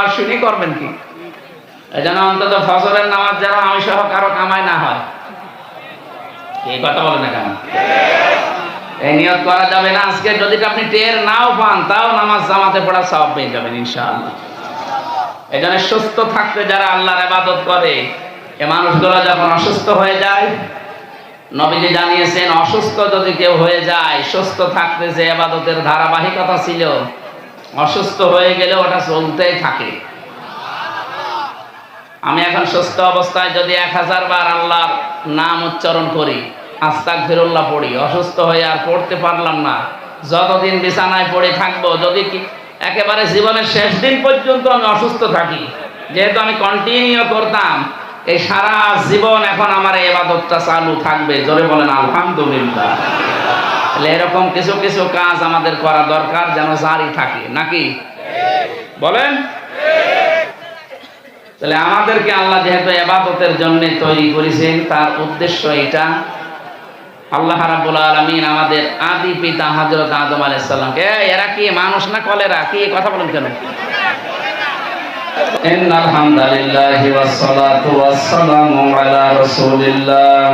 ওয়াজ শুনি করবেন কি? এজন্য অন্তত ফজরের নামাজ যেন আমি সহ কারো কামাই না হয়। এই কথা বলে না কেন? এই নিয়ত করা যাবে না। আজকে যদি আপনি টের নাও পান, তাও নামাজ জামাতে পড়া সওয়াব পেয়ে যাবেন ইনশাআল্লাহ। এজন্য সুস্থ থাকতে যারা আল্লাহর ইবাদত করে, এই মানুষগুলো যখন অসুস্থ হয়ে যায়, নবীজি জানিয়েছেন অসুস্থ যদি কেউ হয়ে যায়, সুস্থ থাকতে যে ইবাদতের ধারাবাহিকতা ছিল, অসুস্থ হয়ে গেলে ওটা চলতেই থাকে। আমি এখন সুস্থ অবস্থায় যদি 1000 বার আল্লাহর নাম উচ্চারণ করি, আস্তাগফিরুল্লাহ পড়ি, অসুস্থ হয়ে আর পড়তে পারলাম না, যতদিন বিছানায় পড়ে থাকবো, যদি কি একেবারে জীবনের শেষ দিন পর্যন্ত আমি অসুস্থ থাকি, যেহেতু আমি কন্টিনিউ করতাম, এই সারা জীবন এখন আমার এই ইবাদতটা চালু থাকবে। জোরে বলেন আলহামদুলিল্লাহ। তাহলে এরকম কিছু কিছু কাজ আমাদের করা দরকার, যেন জারি থাকে, নাকি বলেন? তাহলে আমাদেরকে আল্লাহ যেহেতু ইবাদতের জন্য তৈরি করেছেন, তার উদ্দেশ্য এটা। আল্লাহ রাব্বুল আলামিন আমাদের আদি পিতা হযরত আদম আলাইহিস সালামকে, এরা কি মানুষ না কলেরা? কি কথা বলেন কেন? ইন্নাল হামদালিল্লাহি ওয়াস সালাতু ওয়াস সালামু আলা রাসূলিল্লাহ।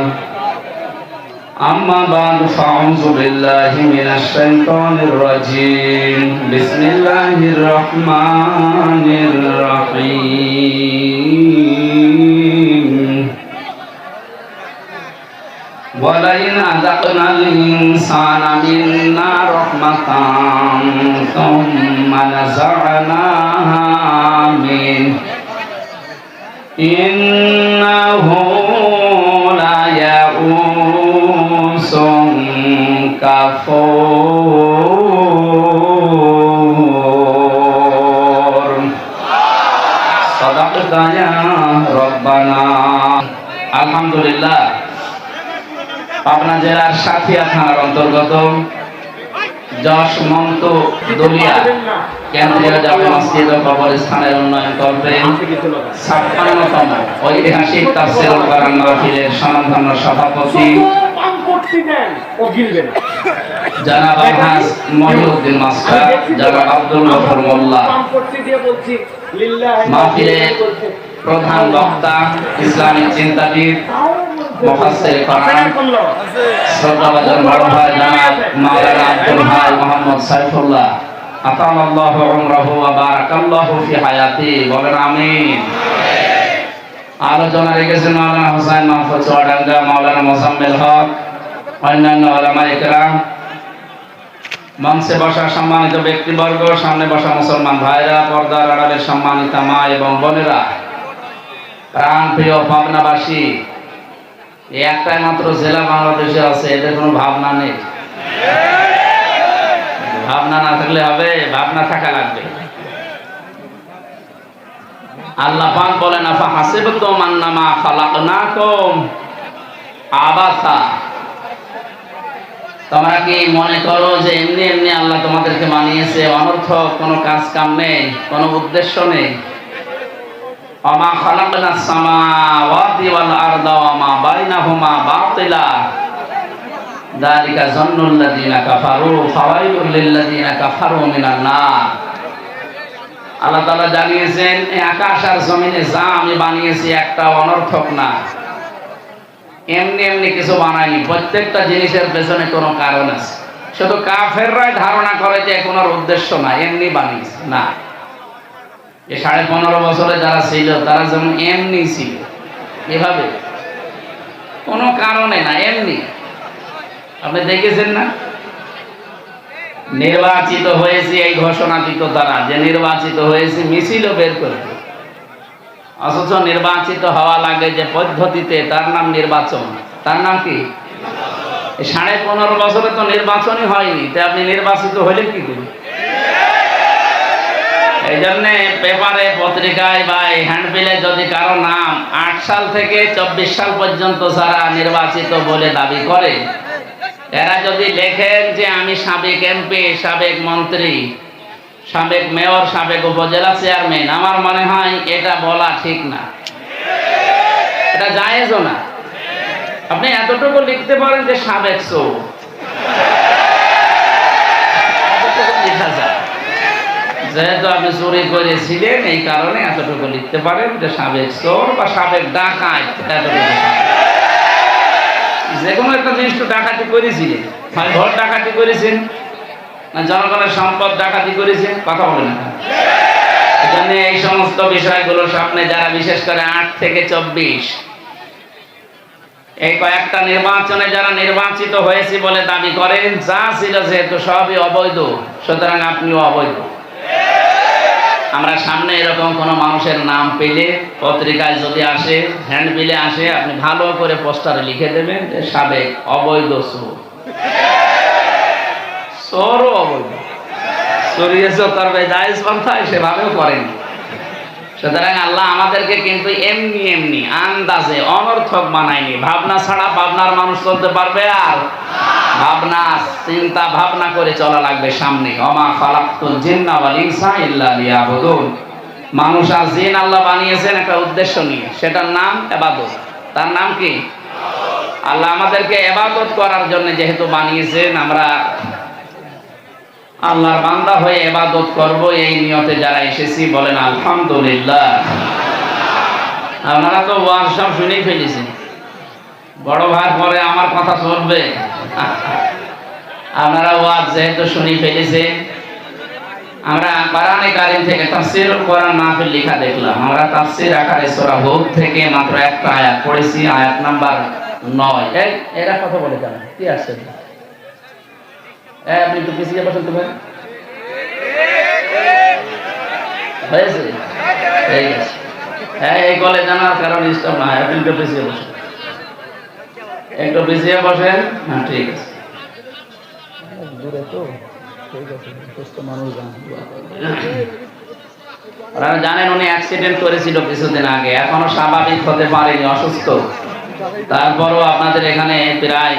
আম্মা বা'দু ফাআউযু বিল্লাহি মিনাশ শাইতানির রাজীম। বিসমিল্লাহির রাহমানির রাহিম। ওয়ালাইন আযাকনাল ইনসানা মিন্না রাহমাতান সুম্মা নাযা'নাহা মিন ইন্নাহু লা ইয়াউসুন কাফুর। সাদাকতা ইয়া রাব্বানা। আলহামদুলিল্লাহ, পাবনা জেলার সাথিয়া থানার অন্তর্গত যশ মন্ত দলিয়া কেন্দ্রীয় জামে মসজিদ ও কবরস্থানের উন্নয়ন কল্পে ৫৬তম ঐতিহাসিক তাফসীরুল কোরআন মাহফিলের স্বনামধন্য সভাপতি জনাব আলহাজ মহিউদ্দিন মাস্টার, জনাব আব্দুল গফুর মোল্লা, মাহফিলের প্রধান বক্তা, ইসলামিক চিন্তাবিদ, মুফাসসির কোরআন, শ্রদ্ধাভাজন বড় ভাই জনাব মাওলানা আব্দুল হাই মোহাম্মদ সাইফুল্লাহ, আতামাল্লাহু উমরাহু ওয়া বারাকাল্লাহু ফি হায়াতি। বলেন আমিন। আলোচনা রেখেছেন মাওলানা হোসেন মাহফুজ চুয়াডাঙ্গা, মাওলানা মোজাম্মেল হক, অন্যান্য উলামায়ে কেরাম। মঞ্চে বসা সম্মানিত ব্যক্তিবর্গ, সামনে বসা মুসলমান ভাইরা, পর্দার আড়ালের সম্মানিত মা এবং বোনেরা, প্রাণ প্রিয় পাবনাবাসী, এই একটাই মাত্র জেলা বাংলাদেশে আছে, এদের কোনো ভাবনা নেই। ভাবনা না থাকলে হবে? ভাবনা থাকা লাগবে। আল্লাহ পাক বলেন, আফা হাসিবতুম আন্নামা খালাকনাকুম আবাসা। তোমরা কি মনে করো যে এমনি এমনি আল্লাহ তোমাদেরকে বানিয়েছে, অনর্থক কোনো কাজ কাম নেই, কোনো উদ্দেশ্য নেই? ওমা খালাকনাস সামাওয়াতি ওয়াল আরদা ওমা বাইনাহুমা বাতিলা যালিকা যান্নুল লাযিনা কাফারু ফাওয়াইলুল লিল লাযিনা কাফারু মিনান নার। আল্লাহ তাআলা জানিয়েছেন, এই আকাশ আর জমিনে যা আমি বানিয়েছি একটা অনর্থক না, এমনি এমনি কিছু বানাইনি, প্রত্যেকটা জিনিসের পেছনে কোনো কারণ আছে। শুধু কাফেররাই ধারণা করে যে কোনো উদ্দেশ্য না, এমনি বানিয়েছে না। এই 15.5 বছরে যারা ছিল, তারা যেমন এমনি ছিল, এভাবে কোনো কারণে না, এমনি। আপনি দেখেছেন না, নির্বাচিত হয়েছে এই ঘোষণা দিত তারা, যে নির্বাচিত হয়েছে, মিছিলও বের করবে। অথচ নির্বাচিত হওয়া লাগে যে পদ্ধতিতে, তার নাম নির্বাচন। তার নাম কি? 15.5 বছরে তো নির্বাচনই হয়নি, তাই আপনি নির্বাচিত হলেন কি করে? এই জন্যে পেপারে, পত্রিকায় বা হ্যান্ডবিলে যদি কারো নাম 8 সাল থেকে 24 সাল পর্যন্ত যারা নির্বাচিত বলে দাবি করে, এরা যদি লেখেন যে আমি সাবেক এমপি, সাবেক মন্ত্রী, সাবেক মেয়র, সাবেক উপজেলা চেয়ারম্যান, আমার মনে হয় এটা বলা ঠিক না, এটা জায়েজও না। আপনি এতটুকু লিখতে পারেন যে সাবেক লেখা যায়, যেহেতু আপনি চুরি করেছিলেন এই কারণে এতটুকু লিখতে পারেন যে সাবেক চোর বা সাবেক ডাকাত, এতটুকু। যে কোনো একটা জিনিস তো ডাকাতি করেছিলেন, হয় ভোট ডাকাতি করেছেন না জনগণের সম্পদ ডাকাতি করেছেন, কথা বলেন না। এজন্য এই সমস্ত বিষয়গুলোর সামনে যারা বিশেষ করে 8 থেকে 24 এই কয়েকটা নির্বাচনে যারা নির্বাচিত হয়েছে বলে দাবি করেন, যা ছিল যেহেতু সবই অবৈধ, সুতরাং আপনিও অবৈধ। আমরা সামনে এরকম কোন মানুষের নাম পেলে পত্রিকায় যদি আসে, হ্যান্ডবিলে আসে, আপনি ভালো করে পোস্টারে লিখে দেবেন যে সাবেক অবৈধ চোর। চোরও অবৈধ, চুরিয়েছে করবে জায়েজ পন্থায়, সেভাবেও করেন। সুতরাং আল্লাহ আমাদেরকে কিন্তু এমনি এমনি আন্দাজে অনর্থক বানায়নি। ভাবনা ছাড়া ভাবনার মানুষ চলতে পারবে? আর ভাবনা, চিন্তা ভাবনা করে চলা লাগবে সামনে। ওমা খালাকতুল জিন্না ওয়াল ইনসা ইল্লা লিয়াবুদুন। মানুষ আর জিন আল্লাহ বানিয়েছেন একটা উদ্দেশ্য নিয়ে, সেটার নাম ইবাদত। তার নাম কি? আল্লাহ আমাদেরকে ইবাদত করার জন্য যেহেতু বানিয়েছেন, আমরা আল্লাহর বান্দা হয়ে ইবাদত করব, এই নিয়তে যারা এসেছি বলেন আলহামদুলিল্লাহ। আপনারা তো ওয়াজ সব শুনেই ফেলেছেন, বড় ভাই পরে আমার কথা চলবে। আপনারা ওয়াজ যেহেতু শুনে ফেলেছেন, আমরা কোরআনে কারীম থেকে তাফসীরুল কোরআন মাহফিল লেখা দেখলাম। আমরা তাফসীর আকারে সূরা হুদ থেকে মাত্র একটা আয়াত পড়েছি, আয়াত নাম্বার 9। এরা কথা বলে কেন? কি আসছে? আপনি একটু পিছিয়ে বসেন তো ভাই। হয়েছে? ঠিক আছে। হ্যাঁ, এই কলে জানার কারণ ইসলাম না, আপনি একটু পিছিয়ে বসেন, একটু পিছিয়ে বসেন। হ্যাঁ, ঠিক আছে। দূরে তো, ঠিক আছে, সুস্থ মানুষ জানেন উনি অ্যাক্সিডেন্ট করেছিল কিছুদিন আগে, এখনো স্বাভাবিক হতে পারেনি, অসুস্থ। তারপরও আপনাদের এখানে প্রায়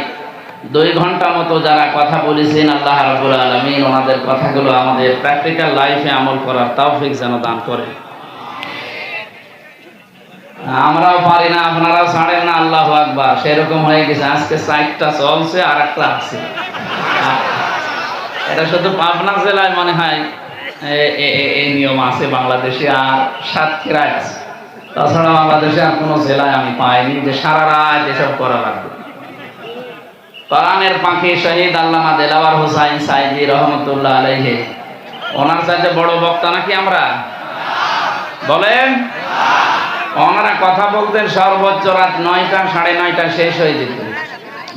2 ঘন্টা মতো যারা কথা বলেছেন, আল্লাহ রাব্বুল আলামিন ওনাদের কথাগুলো আমাদের প্র্যাকটিক্যাল লাইফে আমল করার তৌফিক যেন দান করে। আমরাও পারি না, আপনারাও ছাড়েন না, আল্লাহু আকবার। সেরকম হয়ে গেছে, আজকে 4টা চলছে আর একটা আছে। এটা শুধু পাবনা জেলায় মনে হয় এই নিয়ম আছে বাংলাদেশে, আর সাতক্ষীরায় আছে। তাছাড়া বাংলাদেশে আর কোনো জেলায় আমি পাইনি যে সারা রাত এসব করা লাগবে। কোরআনের পাখি শহীদ আল্লামা দেলাওয়ার হোসাইন সাইদি রহমতুল্লাহ আলাইহি, ওনার চাইতে বড় বক্তা নাকি আমরা? বলেন। ওনারা কথা বলতেন সর্বোচ্চ রাত 9টা 9:30 শেষ হয়ে যেত।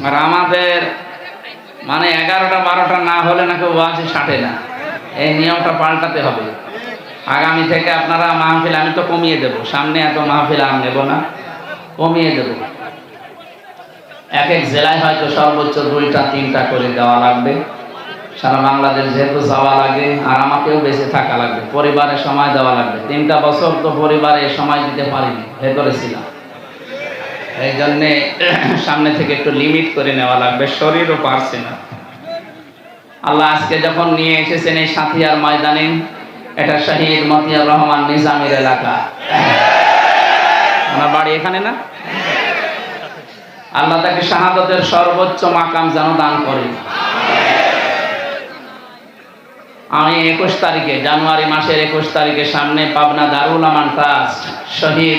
আর আমাদের মানে 11টা 12টা না হলে নাকি ওয়াজই ছাটে না। এই নিয়মটা পাল্টাতে হবে। আগামী থেকে আপনারা মাহফিল, আমি তো কমিয়ে দেব, সামনে এত মাহফিল আর নেব না, কমিয়ে দেব। এক এক জেলায় হয়তো সর্বোচ্চ 2টা 3টা করে দেওয়া লাগবে। সারা বাংলাদেশ যেহেতু যাওয়া লাগে, আর আমাকেও বেঁচে থাকা লাগবে, পরিবারের সময় দেওয়া লাগবে। 3টা বছর তো পরিবারে সময় দিতে পারিনি, ভেতরে ছিলাম। এই জন্যে সামনে থেকে একটু লিমিট করে নেওয়া লাগবে, শরীরও পারছে না। আল্লাহ আজকে যখন নিয়ে এসেছেন এই সাথিয়ার ময়দানে, এটা শহীদ মতিয়ার রহমান নিজামের এলাকা, ওনার বাড়ি এখানে না? আল্লাহ তাকে শাহাদাতের সর্বোচ্চ মাকাম যেন দান করেন। আমি 21 তারিখে, জানুয়ারি মাসের 21 তারিখে সামনে পাবনা দারুল আমান ট্রাস্ট শহীদ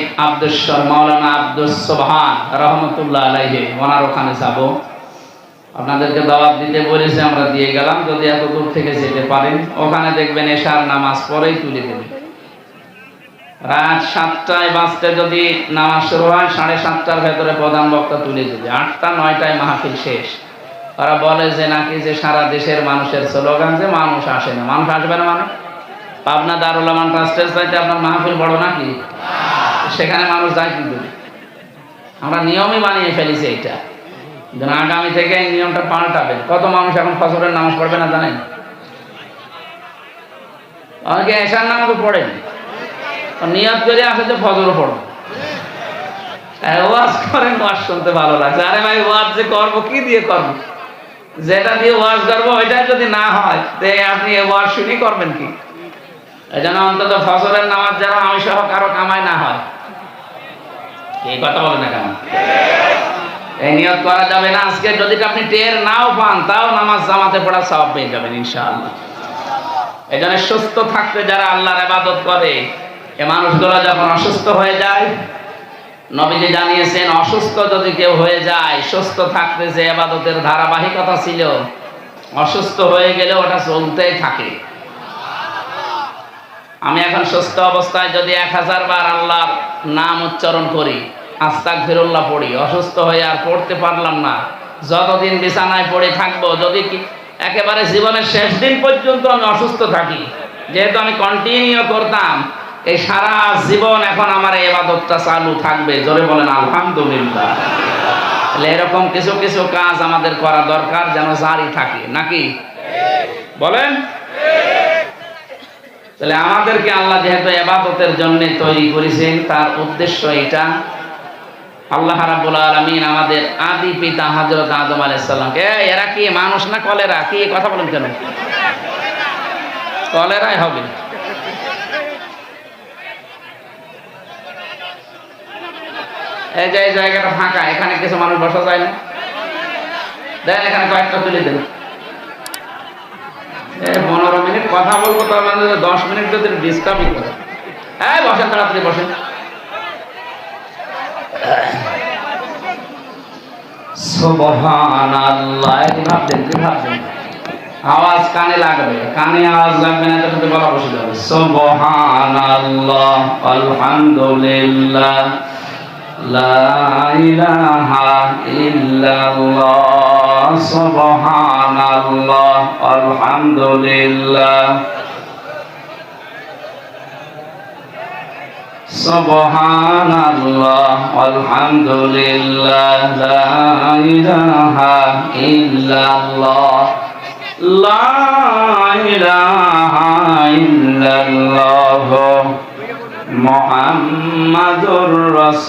মাওলানা আব্দুস সুবহান রহমতুল্লাহ আলাইহি, ওনার ওখানে যাব। আপনাদেরকে দাওয়াত দিতে বলেছে, আমরা দিয়ে গেলাম। যদি এত দূর থেকে যেতে পারেন, ওখানে দেখবেন এশার নামাজ পড়েই তুলে দেবে। রাত 7টায় বাজতে যদি নামাজ শুরু হয়, 7:30টার ভেতরে প্রধান বক্তা তুলে দেবে। 8টা 9টায় মাহফিল শেষ। ওরা বলে যে নাকি যে সারা দেশের মানুষের স্লোগান যে মানুষ আসে না। মানুষ আসবে না মানে? পাবনা দারুল আমান ট্রাস্টের চাইতে আপনার মাহফিল বড় নাকি? সেখানে মানুষ যায় কিন্তু। আমরা নিয়মই বানিয়ে ফেলেছি এইটা, যেন আগামী থেকে এই নিয়মটা পাল্টাবেন। কত মানুষ এখন ফজরের নামাজ পড়বে না জানেন? অনেকে এশার নামাজও পড়েন, নিয়ত করে আসে যে ফজরও পড়ো। ওয়াজ করেন, ওয়াজ শুনতে ভালো লাগছে। আরে ভাই, ওয়াজ যে করবো কি দিয়ে করবো? যেটা দিয়ে ওয়াজ করবো ওইটাই যদি না হয়, তো আপনি ওয়াজ শুনি করবেন কি? এই জন্য অন্তত ফজরের নামাজ যেন আমি সহ কারো কামাই না হয়। এই কথা বলে না কেন? এই নিয়ত করা যাবে না। আজকে যদি আপনি টের নাও পান, তাও নামাজ জামাতে পড়া সওয়াব পেয়ে যাবেন ইনশাআল্লাহ। এজন্য সুস্থ থাকতে যারা আল্লাহর ইবাদত করে, এই মানুষগুলো যখন অসুস্থ হয়ে যায়, নবীজি জানিয়েছেন অসুস্থ যদি কেউ হয়ে যায়, সুস্থ থাকতে যে ইবাদতের ধারাবাহিকতা ছিল, অসুস্থ হয়ে গেলে ওটা চলতেই থাকে। আমি এখন সুস্থ অবস্থায় যদি 1000 বার আল্লাহর নাম উচ্চারণ করি, আস্তাগফিরুল্লাহ পড়ি, অসুস্থ হয়ে আর পড়তে পারলাম না, যতদিন বিছানায় পড়ে থাকবো, যদি একেবারে জীবনের শেষ দিন পর্যন্ত আমি অসুস্থ থাকি, যেহেতু আমি কন্টিনিউ করতাম, এই সারা জীবন এখন আমার এই ইবাদতটা চালু থাকবে। জোরে বলেন আলহামদুলিল্লাহ। তাহলে এরকম কিছু কিছু কাজ আমাদের করা দরকার, যেন জারি থাকে, নাকি বলেন? তাহলে আমাদেরকে আল্লাহ যেহেতু ইবাদতের জন্য তৈরি করেছেন, তার উদ্দেশ্য এটা। আল্লাহ রাব্বুল আলামিন আমাদের আদি পিতা হযরত আদম আলাইহিস সালামকে, এরা কি মানুষ না কলেরা? কি কথা বলেন কেন? কলেরাই হবে। এই যে জায়গাটা ফাঁকা, এখানে কিছু মানুষ বসা যায় না? দেন এখানে কয়েকটা তুলে দেন। 15 মিনিট কথা বলবো, তার মানে 10 মিনিট যদি ডিস্টার্বই করে। হ্যাঁ বসেন, তাড়াতাড়ি বসেন। সুবহানাল্লাহ। ভাববেন, আওয়াজ কানে লাগবে, কানে আওয়াজ লাগবে না, তাহলে গলা বসে যাবে। সুবহানাল্লাহ, আলহামদুলিল্লাহ, লা ইলাহা ইল্লাল্লাহ, সুবহানাল্লাহ, আলহামদুলিল্লাহ, সুবহানাল্লাহ, আলহামদুলিল্লাহ, লা ইলাহা ইল্লাল্লাহ, লা ইলাহা ইল্লাল্লাহ, মুহাম্মাদুর রাসূল।